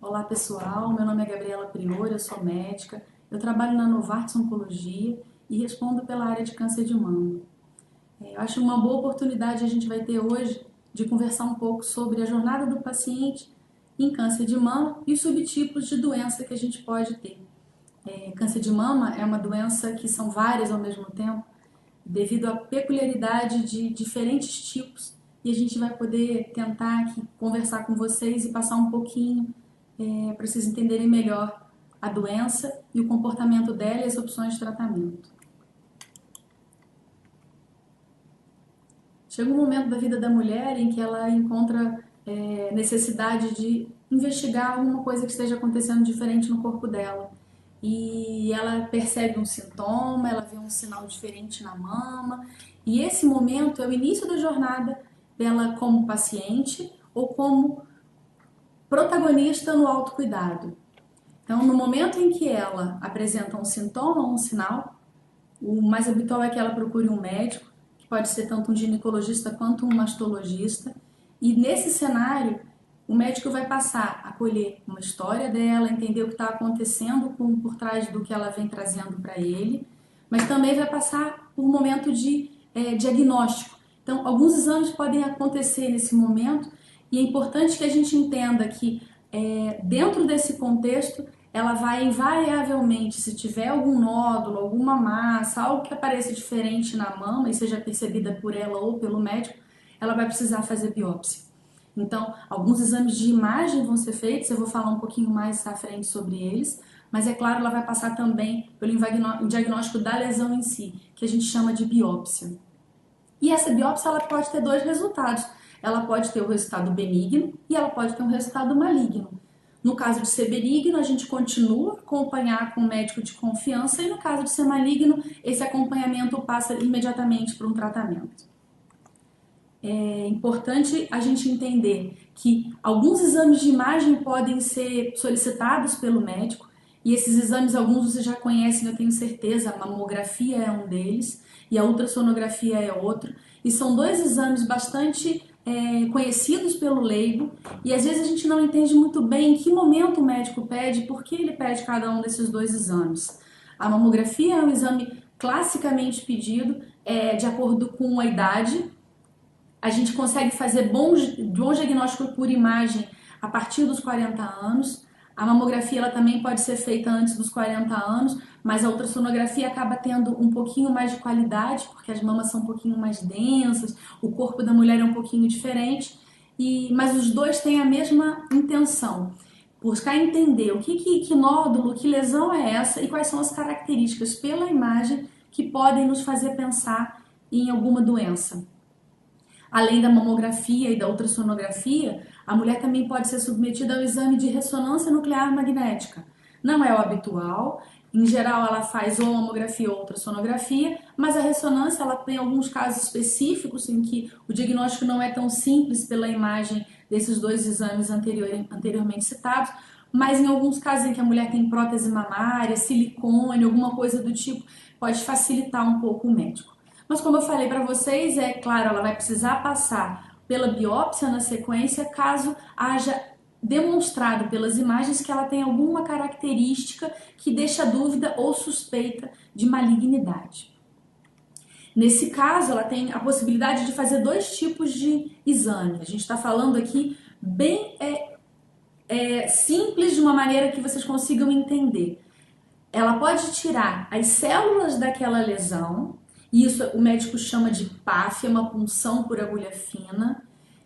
Olá pessoal, meu nome é Gabriela Priori, eu sou médica, eu trabalho na Novartis Oncologia e respondo pela área de câncer de mama. Eu acho uma boa oportunidade a gente vai ter hoje de conversar um pouco sobre a jornada do paciente em câncer de mama e os subtipos de doença que a gente pode ter. Câncer de mama é uma doença que são várias ao mesmo tempo, devido à peculiaridade de diferentes tipos, e a gente vai poder tentar aqui conversar com vocês e passar um pouquinho para vocês entenderem melhor a doença e o comportamento dela e as opções de tratamento. Chega um momento da vida da mulher em que ela encontra necessidade de investigar alguma coisa que esteja acontecendo diferente no corpo dela. E ela percebe um sintoma, ela vê um sinal diferente na mama, e esse momento é o início da jornada dela como paciente ou como protagonista no autocuidado. Então, no momento em que ela apresenta um sintoma ou um sinal, o mais habitual é que ela procure um médico, que pode ser tanto um ginecologista quanto um mastologista, e nesse cenário, o médico vai passar a colher uma história dela, entender o que está acontecendo por trás do que ela vem trazendo para ele, mas também vai passar por um momento de diagnóstico. Então, alguns exames podem acontecer nesse momento, e é importante que a gente entenda que dentro desse contexto, ela vai invariavelmente, se tiver algum nódulo, alguma massa, algo que apareça diferente na mama e seja percebida por ela ou pelo médico, ela vai precisar fazer biópsia. Então, alguns exames de imagem vão ser feitos, eu vou falar um pouquinho mais à frente sobre eles, mas é claro, ela vai passar também pelo diagnóstico da lesão em si, que a gente chama de biópsia. E essa biópsia ela pode ter dois resultados. Ela pode ter o resultado benigno e ela pode ter um resultado maligno. No caso de ser benigno, a gente continua a acompanhar com o médico de confiança e no caso de ser maligno, esse acompanhamento passa imediatamente para um tratamento. É importante a gente entender que alguns exames de imagem podem ser solicitados pelo médico e esses exames, alguns vocês já conhecem, eu tenho certeza, a mamografia é um deles e a ultrassonografia é outro, e são dois exames bastante conhecidos pelo leigo, e às vezes a gente não entende muito bem em que momento o médico pede, por que ele pede cada um desses dois exames. A mamografia é um exame classicamente pedido de acordo com a idade. A gente consegue fazer bom diagnóstico por imagem a partir dos 40 anos. A mamografia ela também pode ser feita antes dos 40 anos, mas a ultrassonografia acaba tendo um pouquinho mais de qualidade, porque as mamas são um pouquinho mais densas, o corpo da mulher é um pouquinho diferente, mas os dois têm a mesma intenção, buscar entender o que nódulo, que lesão é essa e quais são as características pela imagem que podem nos fazer pensar em alguma doença. Além da mamografia e da ultrassonografia, a mulher também pode ser submetida ao exame de ressonância nuclear magnética. Não é o habitual, em geral ela faz ou mamografia ou ultrassonografia, mas a ressonância ela tem alguns casos específicos em que o diagnóstico não é tão simples pela imagem desses dois exames anteriormente citados, mas em alguns casos em que a mulher tem prótese mamária, silicone, alguma coisa do tipo, pode facilitar um pouco o médico. Mas como eu falei para vocês, é claro, ela vai precisar passar pela biópsia na sequência, caso haja demonstrado pelas imagens que ela tem alguma característica que deixa dúvida ou suspeita de malignidade. Nesse caso, ela tem a possibilidade de fazer dois tipos de exame. A gente está falando aqui bem simples, de uma maneira que vocês consigam entender. Ela pode tirar as células daquela lesão. Isso o médico chama de PAF, é uma punção por agulha fina.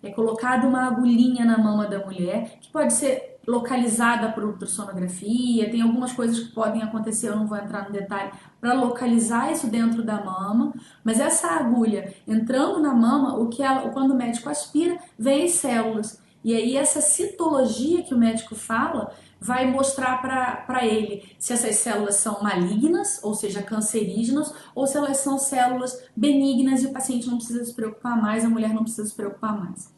É colocada uma agulhinha na mama da mulher, que pode ser localizada por ultrassonografia. Tem algumas coisas que podem acontecer, eu não vou entrar no detalhe, para localizar isso dentro da mama. Mas essa agulha entrando na mama, quando o médico aspira, vem as células. E aí essa citologia que o médico fala vai mostrar para ele se essas células são malignas, ou seja, cancerígenas, ou se elas são células benignas e o paciente não precisa se preocupar mais, a mulher não precisa se preocupar mais.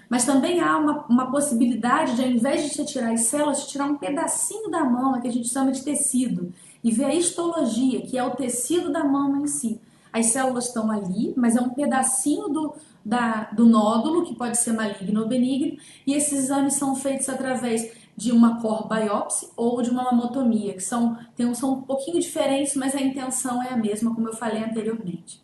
Mas também há uma possibilidade de, ao invés de tirar as células, tirar um pedacinho da mama, que a gente chama de tecido, e ver a histologia, que é o tecido da mama em si. As células estão ali, mas é um pedacinho do nódulo, que pode ser maligno ou benigno, e esses exames são feitos através de uma core biopsy ou de uma mamotomia, que são um pouquinho diferentes, mas a intenção é a mesma, como eu falei anteriormente.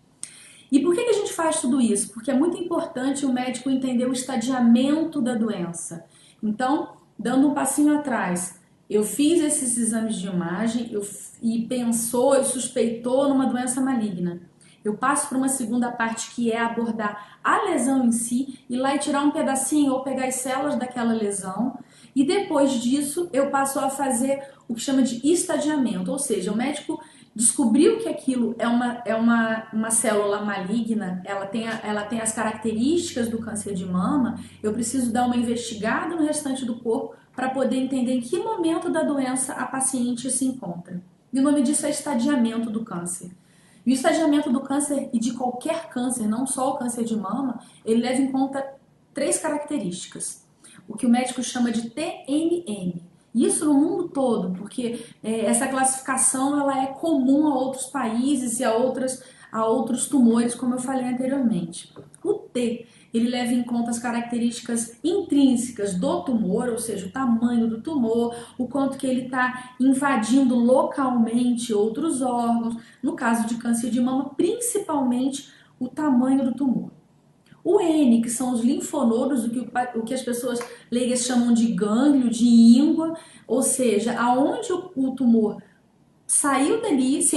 E por que a gente faz tudo isso? Porque é muito importante o médico entender o estadiamento da doença. Então, dando um passinho atrás, eu fiz esses exames de imagem e pensou e suspeitou numa doença maligna. Eu passo para uma segunda parte que é abordar a lesão em si, ir lá e tirar um pedacinho ou pegar as células daquela lesão. E depois disso, eu passo a fazer o que chama de estadiamento, ou seja, o médico descobriu que aquilo é uma célula maligna, ela tem as características do câncer de mama, eu preciso dar uma investigada no restante do corpo para poder entender em que momento da doença a paciente se encontra. E o nome disso é estadiamento do câncer. E o estadiamento do câncer e de qualquer câncer, não só o câncer de mama, ele leva em conta 3 características. O que o médico chama de TNM. Isso no mundo todo, porque essa classificação ela é comum a outros países e a outros tumores, como eu falei anteriormente. O T, ele leva em conta as características intrínsecas do tumor, ou seja, o tamanho do tumor, o quanto que ele está invadindo localmente outros órgãos, no caso de câncer de mama, principalmente o tamanho do tumor. O N, que são os linfonodos, o que as pessoas leigas chamam de gânglio, de íngua, ou seja, aonde o tumor saiu dali, se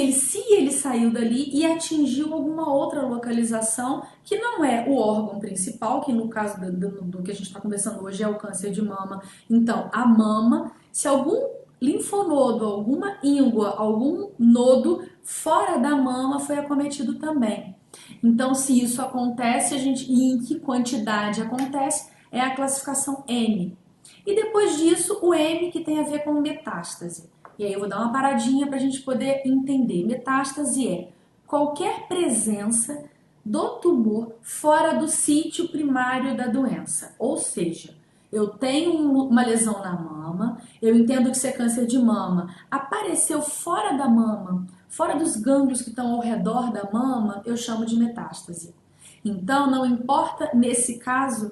ele saiu dali e atingiu alguma outra localização que não é o órgão principal, que no caso do que a gente está conversando hoje é o câncer de mama. Então, a mama, se algum linfonodo, alguma íngua, algum nodo fora da mama foi acometido também. Então, se isso acontece, e em que quantidade acontece, é a classificação M. E depois disso, o M, que tem a ver com metástase. E aí eu vou dar uma paradinha para a gente poder entender. Metástase é qualquer presença do tumor fora do sítio primário da doença. Ou seja, eu tenho uma lesão na mama, eu entendo que isso é câncer de mama, apareceu fora da mama, fora dos gânglios que estão ao redor da mama, eu chamo de metástase. Então, não importa, nesse caso,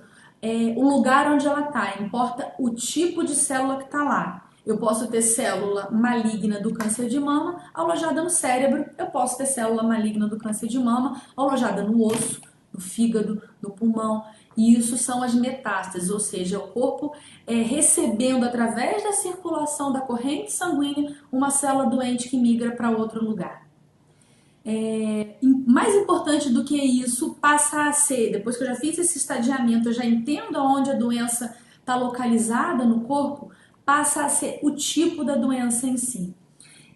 o lugar onde ela está, importa o tipo de célula que está lá. Eu posso ter célula maligna do câncer de mama alojada no cérebro, eu posso ter célula maligna do câncer de mama alojada no osso, no fígado, no pulmão. E isso são as metástases, ou seja, o corpo recebendo através da circulação da corrente sanguínea uma célula doente que migra para outro lugar. Mais importante do que isso passa a ser, depois que eu já fiz esse estadiamento, eu já entendo aonde a doença está localizada no corpo, passa a ser o tipo da doença em si.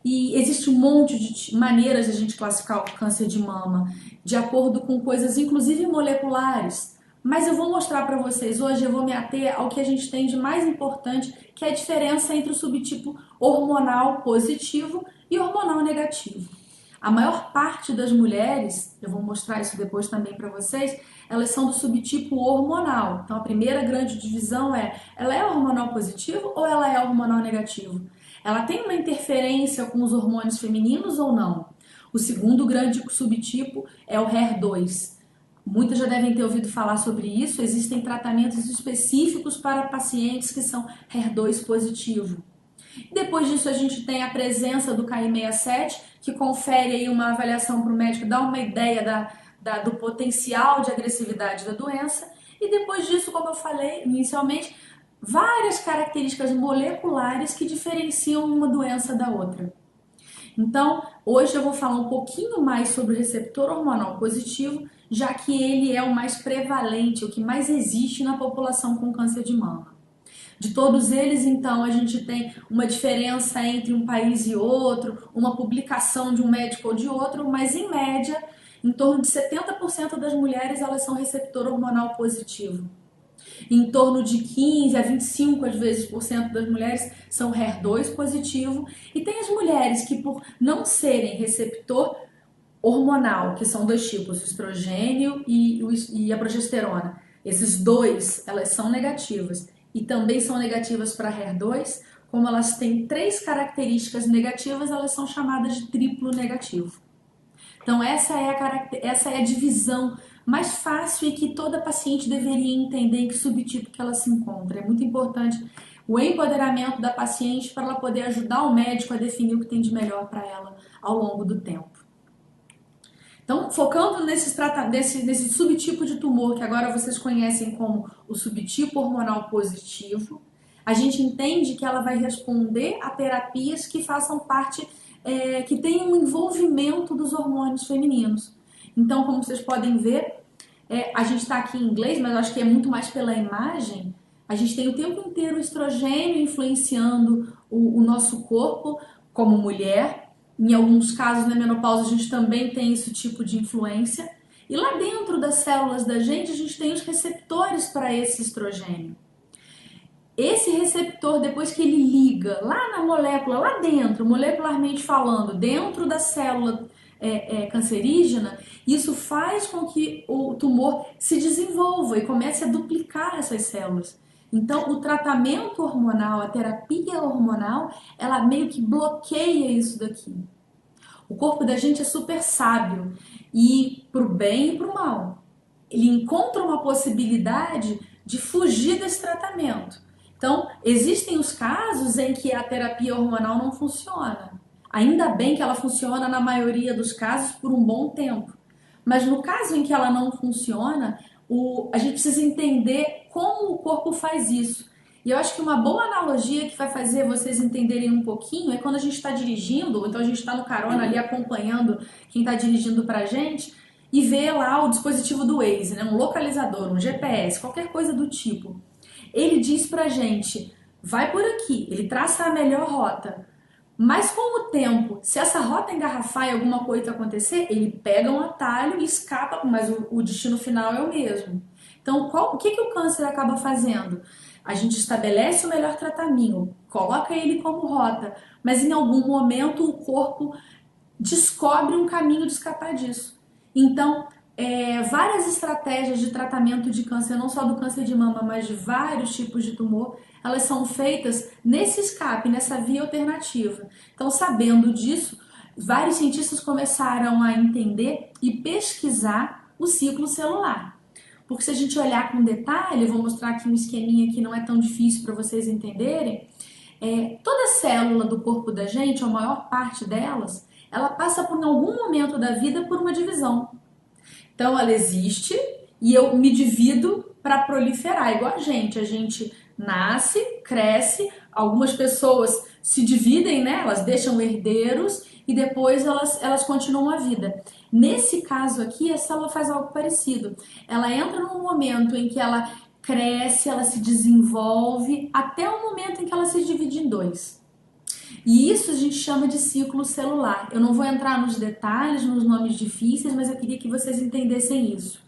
E existe um monte de maneiras de a gente classificar o câncer de mama, de acordo com coisas inclusive moleculares. Mas eu vou mostrar para vocês hoje, eu vou me ater ao que a gente tem de mais importante, que é a diferença entre o subtipo hormonal positivo e hormonal negativo. A maior parte das mulheres, eu vou mostrar isso depois também para vocês, elas são do subtipo hormonal. Então a primeira grande divisão ela é hormonal positivo ou ela é hormonal negativo? Ela tem uma interferência com os hormônios femininos ou não? O segundo grande subtipo é o HER2. Muitas já devem ter ouvido falar sobre isso, existem tratamentos específicos para pacientes que são HER2 positivo. Depois disso a gente tem a presença do Ki67, que confere aí uma avaliação para o médico, dá uma ideia do potencial de agressividade da doença. E depois disso, como eu falei inicialmente, várias características moleculares que diferenciam uma doença da outra. Então, hoje eu vou falar um pouquinho mais sobre o receptor hormonal positivo, já que ele é o mais prevalente, o que mais existe na população com câncer de mama. De todos eles, então, a gente tem uma diferença entre um país e outro, uma publicação de um médico ou de outro, mas em média, em torno de 70% das mulheres elas são receptor hormonal positivo. Em torno de 15 a 25 às vezes por cento das mulheres são HER2 positivo, e tem as mulheres que, por não serem receptor hormonal, que são 2 tipos, o estrogênio e a progesterona, esses 2, elas são negativas e também são negativas para HER2, como elas têm 3 características negativas, elas são chamadas de triplo negativo. Então essa é a divisão mais fácil e que toda paciente deveria entender em que subtipo que ela se encontra. É muito importante o empoderamento da paciente para ela poder ajudar o médico a definir o que tem de melhor para ela ao longo do tempo. Então, focando nesse subtipo de tumor que agora vocês conhecem como o subtipo hormonal positivo, a gente entende que ela vai responder a terapias que façam parte, que tenham um envolvimento dos hormônios femininos. Então, como vocês podem ver, a gente está aqui em inglês, mas eu acho que é muito mais pela imagem. A gente tem o tempo inteiro o estrogênio influenciando o nosso corpo como mulher. Em alguns casos, na menopausa, a gente também tem esse tipo de influência. E lá dentro das células da gente, a gente tem os receptores para esse estrogênio. Esse receptor, depois que ele liga lá na molécula, lá dentro, molecularmente falando, dentro da célula cancerígena, isso faz com que o tumor se desenvolva e comece a duplicar essas células. Então, o tratamento hormonal, a terapia hormonal, ela meio que bloqueia isso daqui. O corpo da gente é super sábio e pro bem e pro mal. Ele encontra uma possibilidade de fugir desse tratamento. Então, existem os casos em que a terapia hormonal não funciona. Ainda bem que ela funciona na maioria dos casos por um bom tempo. Mas no caso em que ela não funciona, a gente precisa entender como o corpo faz isso. E eu acho que uma boa analogia que vai fazer vocês entenderem um pouquinho é quando a gente está dirigindo, ou então a gente está no carona ali acompanhando quem está dirigindo pra gente e vê lá o dispositivo do Waze, né? Um localizador, um GPS, qualquer coisa do tipo. Ele diz pra gente, vai por aqui, ele traça a melhor rota. Mas com o tempo, se essa rota engarrafar e alguma coisa acontecer, ele pega um atalho e escapa, mas o destino final é o mesmo. Então, o que o câncer acaba fazendo? A gente estabelece o melhor tratamento, coloca ele como rota, mas em algum momento o corpo descobre um caminho de escapar disso. Então, várias estratégias de tratamento de câncer, não só do câncer de mama, mas de vários tipos de tumor, elas são feitas nesse escape, nessa via alternativa. Então, sabendo disso, vários cientistas começaram a entender e pesquisar o ciclo celular. Porque se a gente olhar com detalhe, eu vou mostrar aqui um esqueminha que não é tão difícil para vocês entenderem, toda célula do corpo da gente, a maior parte delas, ela passa por em algum momento da vida por uma divisão. Então ela existe e eu me divido para proliferar, igual a gente nasce, cresce, algumas pessoas se dividem, né? Elas deixam herdeiros e depois elas continuam a vida. Nesse caso aqui, a célula faz algo parecido. Ela entra num momento em que ela cresce, ela se desenvolve, até o momento em que ela se divide em dois. E isso a gente chama de ciclo celular. Eu não vou entrar nos detalhes, nos nomes difíceis, mas eu queria que vocês entendessem isso.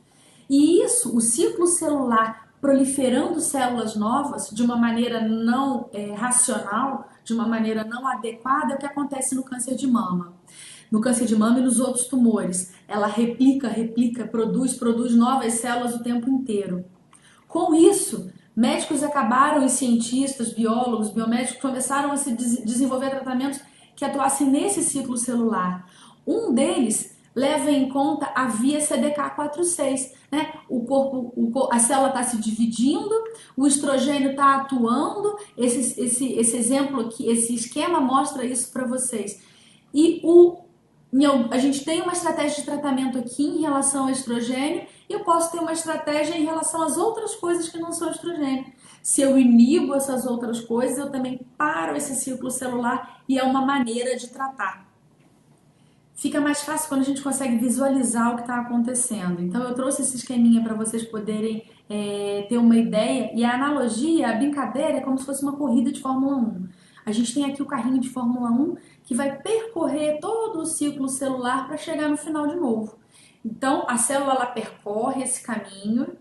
E isso, o ciclo celular proliferando células novas de uma maneira não racional, de uma maneira não adequada, é o que acontece no câncer de mama. No câncer de mama e nos outros tumores. Ela replica, produz novas células o tempo inteiro. Com isso, médicos acabaram e cientistas, biólogos, biomédicos começaram a se desenvolver tratamentos que atuassem nesse ciclo celular. Um deles leva em conta a via CDK4/6, né? A célula está se dividindo, o estrogênio está atuando. Esse exemplo aqui, esse esquema mostra isso para vocês. E a gente tem uma estratégia de tratamento aqui em relação ao estrogênio e eu posso ter uma estratégia em relação às outras coisas que não são estrogênio. Se eu inibo essas outras coisas, eu também paro esse ciclo celular e é uma maneira de tratar. Fica mais fácil quando a gente consegue visualizar o que está acontecendo. Então eu trouxe esse esqueminha para vocês poderem ter uma ideia. E a analogia, a brincadeira é como se fosse uma corrida de Fórmula 1. A gente tem aqui o carrinho de Fórmula 1 que vai percorrer todo o ciclo celular para chegar no final de novo. Então a célula ela percorre esse caminho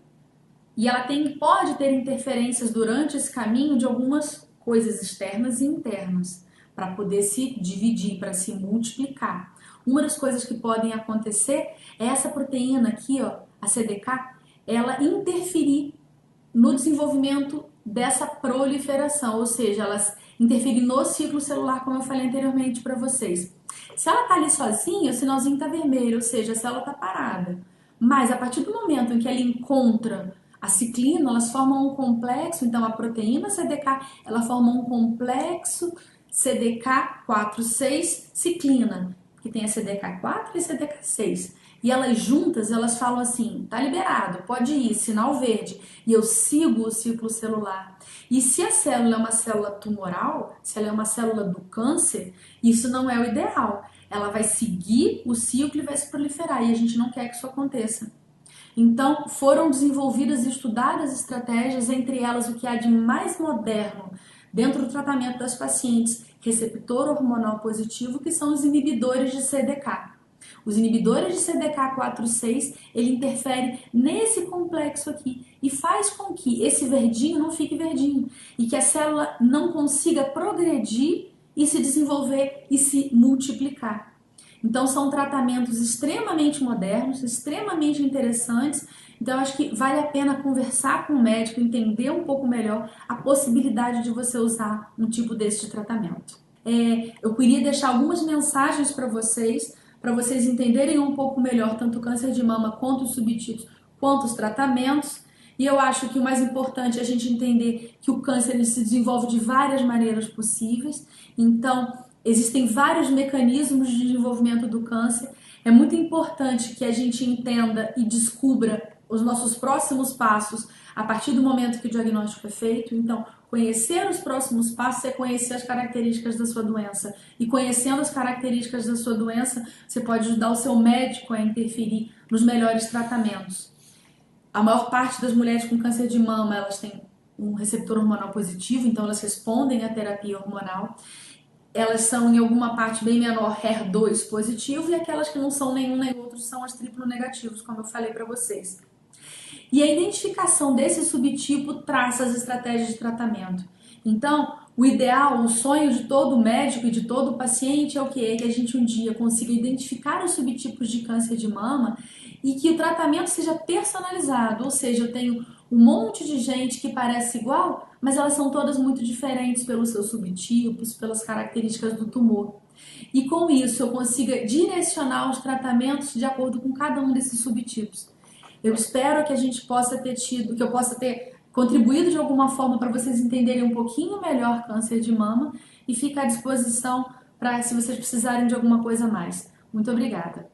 e ela pode ter interferências durante esse caminho de algumas coisas externas e internas para poder se dividir, para se multiplicar. Uma das coisas que podem acontecer é essa proteína aqui, ó, a CDK, ela interferir no desenvolvimento dessa proliferação, ou seja, elas interferir no ciclo celular, como eu falei anteriormente para vocês. Se ela tá ali sozinha, o sinalzinho tá vermelho, ou seja, a célula tá parada. Mas a partir do momento em que ela encontra a ciclina, elas formam um complexo, então a proteína CDK, ela forma um complexo CDK4/6 ciclina, que tem a CDK4 e a CDK6. E elas juntas, elas falam assim, tá liberado, pode ir, sinal verde. E eu sigo o ciclo celular. E se a célula é uma célula tumoral, se ela é uma célula do câncer, isso não é o ideal. Ela vai seguir o ciclo e vai se proliferar. E a gente não quer que isso aconteça. Então, foram desenvolvidas e estudadas estratégias, entre elas o que há de mais moderno dentro do tratamento das pacientes receptor hormonal positivo, que são os inibidores de CDK. Os inibidores de CDK4/6, ele interfere nesse complexo aqui e faz com que esse verdinho não fique verdinho e que a célula não consiga progredir e se desenvolver e se multiplicar. Então são tratamentos extremamente modernos, extremamente interessantes. Então acho que vale a pena conversar com o médico, entender um pouco melhor a possibilidade de você usar um tipo desse de tratamento. Eu queria deixar algumas mensagens para vocês entenderem um pouco melhor tanto o câncer de mama quanto os subtipos, quanto os tratamentos. E eu acho que o mais importante é a gente entender que o câncer ele se desenvolve de várias maneiras possíveis. Então, existem vários mecanismos de desenvolvimento do câncer. É muito importante que a gente entenda e descubra os nossos próximos passos a partir do momento que o diagnóstico é feito. Então, conhecer os próximos passos é conhecer as características da sua doença. E conhecendo as características da sua doença, você pode ajudar o seu médico a interferir nos melhores tratamentos. A maior parte das mulheres com câncer de mama, elas têm um receptor hormonal positivo, então elas respondem à terapia hormonal. Elas são, em alguma parte bem menor, HER2 positivo, e aquelas que não são nenhum nem outro são as triplo negativos, como eu falei para vocês. E a identificação desse subtipo traça as estratégias de tratamento. Então, o ideal, o sonho de todo médico e de todo paciente é o quê? É que a gente um dia consiga identificar os subtipos de câncer de mama e que o tratamento seja personalizado, ou seja, eu tenho um monte de gente que parece igual, mas elas são todas muito diferentes pelos seus subtipos, pelas características do tumor. E com isso eu consiga direcionar os tratamentos de acordo com cada um desses subtipos. Eu espero que a gente possa ter tido, que eu possa ter contribuído de alguma forma para vocês entenderem um pouquinho melhor câncer de mama e fico à disposição para se vocês precisarem de alguma coisa a mais. Muito obrigada.